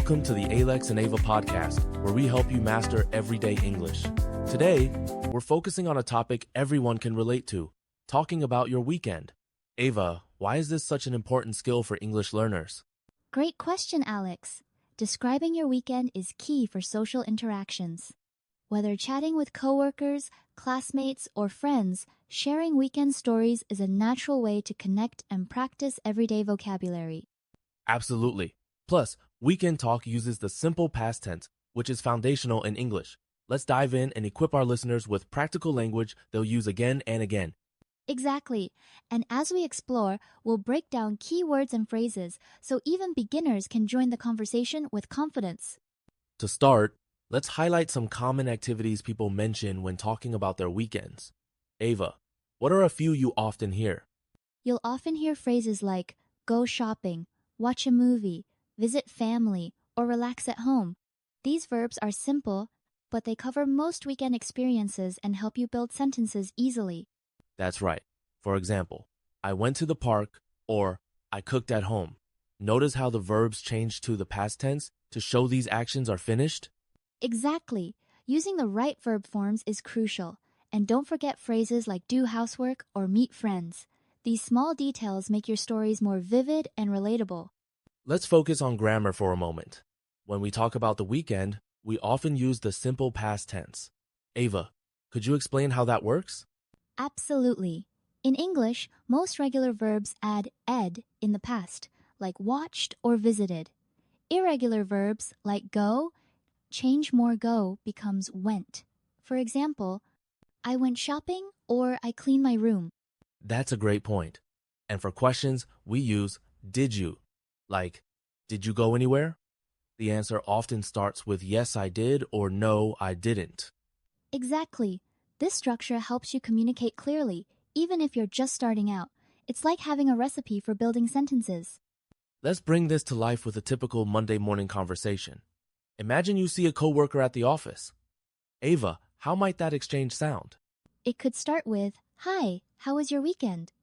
Welcome to the ALEX and Ava Podcast, where we help you master everyday English. Today, we're focusing on a topic everyone can relate to, talking about your weekend. Ava, why is this such an important skill for English learners? Great question, Alex. Describing your weekend is key for social interactions. Whether chatting with coworkers, classmates, or friends, sharing weekend stories is a natural way to connect and practice everyday vocabulary. Absolutely. Plus, weekend talk uses the simple past tense, which is foundational in English. Let's dive in and equip our listeners with practical language they'll use again and again. Exactly. And as we explore, we'll break down key words and phrases so even beginners can join the conversation with confidence. To start, let's highlight some common activities people mention when talking about their weekends. Ava, what are a few you often hear? You'll often hear phrases like go shopping, watch a movie, visit family, or relax at home. These verbs are simple, but they cover most weekend experiences and help you build sentences easily. That's right. For example, I went to the park or I cooked at home. Notice how the verbs change to the past tense to show these actions are finished? Exactly. Using the right verb forms is crucial. And don't forget phrases like do housework or meet friends. These small details make your stories more vivid and relatable. Let's focus on grammar for a moment. When we talk about the weekend, we often use the simple past tense. Ava, could you explain how that works? Absolutely. In English, most regular verbs add ed in the past, like watched or visited. Irregular verbs like go, change more go becomes went. For example, I went shopping or I cleaned my room. That's a great point. And for questions, we use did you. Like, did you go anywhere? The answer often starts with yes, I did or no, I didn't. Exactly. This structure helps you communicate clearly, even if you're just starting out. It's like having a recipe for building sentences. Let's bring this to life with a typical Monday morning conversation. Imagine you see a coworker at the office. Ava, how might that exchange sound? It could start with, "Hi, how was your weekend?"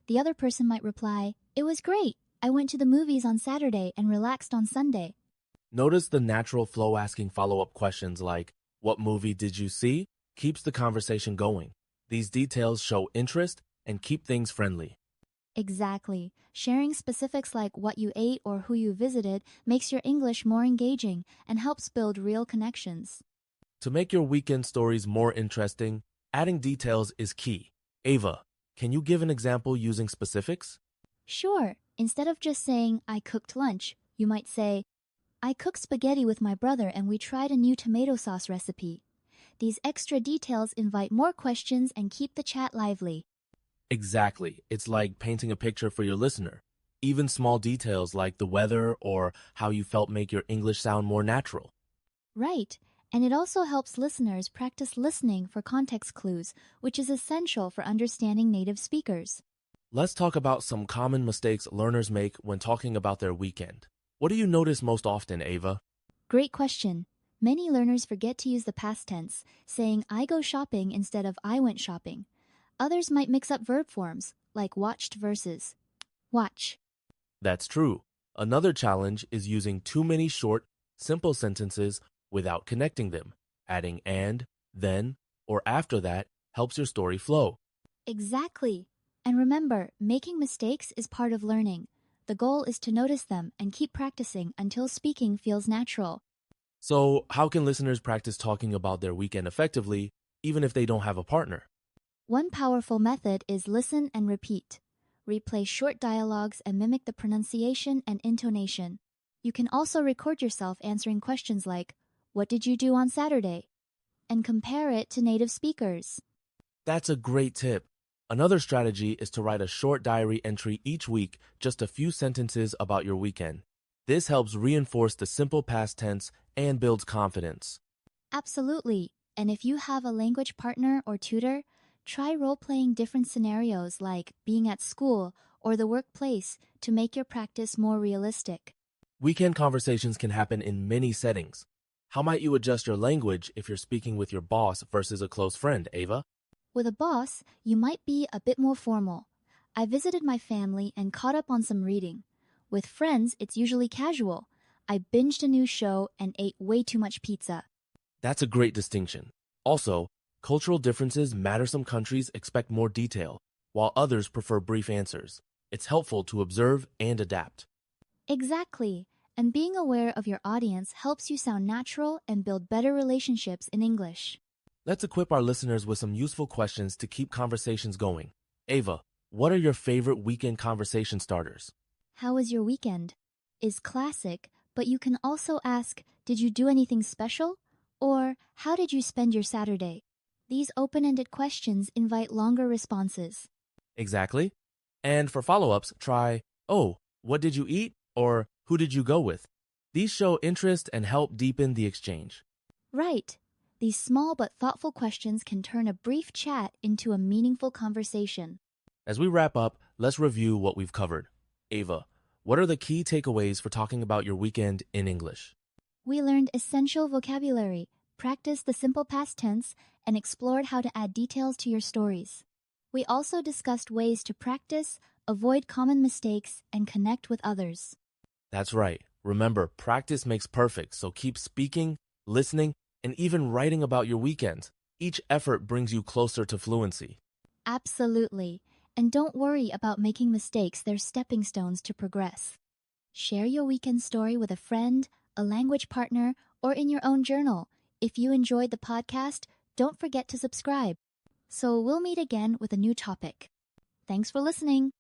The other person might reply, "It was great. I went to the movies on Saturday and relaxed on Sunday." Notice the natural flow asking follow-up questions like, what movie did you see? Keeps the conversation going. These details show interest and keep things friendly. Exactly. Sharing specifics like what you ate or who you visited makes your English more engaging and helps build real connections. To make your weekend stories more interesting, adding details is key. Ava, can you give an example using specifics? Sure. Instead of just saying, "I cooked lunch," you might say, "I cooked spaghetti with my brother and we tried a new tomato sauce recipe." These extra details invite more questions and keep the chat lively. Exactly. It's like painting a picture for your listener. Even small details like the weather or how you felt make your English sound more natural. Right. And it also helps listeners practice listening for context clues, which is essential for understanding native speakers. Let's talk about some common mistakes learners make when talking about their weekend. What do you notice most often, Ava? Great question. Many learners forget to use the past tense, saying "I go shopping" instead of "I went shopping." Others might mix up verb forms, like watched versus watch. That's true. Another challenge is using too many short, simple sentences without connecting them. Adding and, then, or after that helps your story flow. Exactly. And remember, making mistakes is part of learning. The goal is to notice them and keep practicing until speaking feels natural. So, how can listeners practice talking about their weekend effectively, even if they don't have a partner? One powerful method is listen and repeat. Replay short dialogues and mimic the pronunciation and intonation. You can also record yourself answering questions like, "What did you do on Saturday?" and compare it to native speakers. That's a great tip. Another strategy is to write a short diary entry each week, just a few sentences about your weekend. This helps reinforce the simple past tense and builds confidence. Absolutely. And if you have a language partner or tutor, try role-playing different scenarios like being at school or the workplace to make your practice more realistic. Weekend conversations can happen in many settings. How might you adjust your language if you're speaking with your boss versus a close friend, Ava? With a boss, you might be a bit more formal. "I visited my family and caught up on some reading." With friends, it's usually casual. I binged a new show and ate way too much pizza. That's a great distinction. Also, cultural differences matter. Some countries expect more detail, while others prefer brief answers. It's helpful to observe and adapt. Exactly. And being aware of your audience helps you sound natural and build better relationships in English. Let's equip our listeners with some useful questions to keep conversations going. Ava, what are your favorite weekend conversation starters? How was your weekend? Is classic, but you can also ask, did you do anything special? Or, how did you spend your Saturday? These open-ended questions invite longer responses. Exactly. And for follow-ups, try, oh, what did you eat? Or who did you go with? These show interest and help deepen the exchange. Right. These small but thoughtful questions can turn a brief chat into a meaningful conversation. As we wrap up, let's review what we've covered. Ava, what are the key takeaways for talking about your weekend in English? We learned essential vocabulary, practiced the simple past tense, and explored how to add details to your stories. We also discussed ways to practice, avoid common mistakes, and connect with others. That's right. Remember, practice makes perfect, so keep speaking, listening, and even writing about your weekend. Each effort brings you closer to fluency. Absolutely. And don't worry about making mistakes, they're stepping stones to progress. Share your weekend story with a friend, a language partner, or in your own journal. If you enjoyed the podcast, don't forget to subscribe. So we'll meet again with a new topic. Thanks for listening.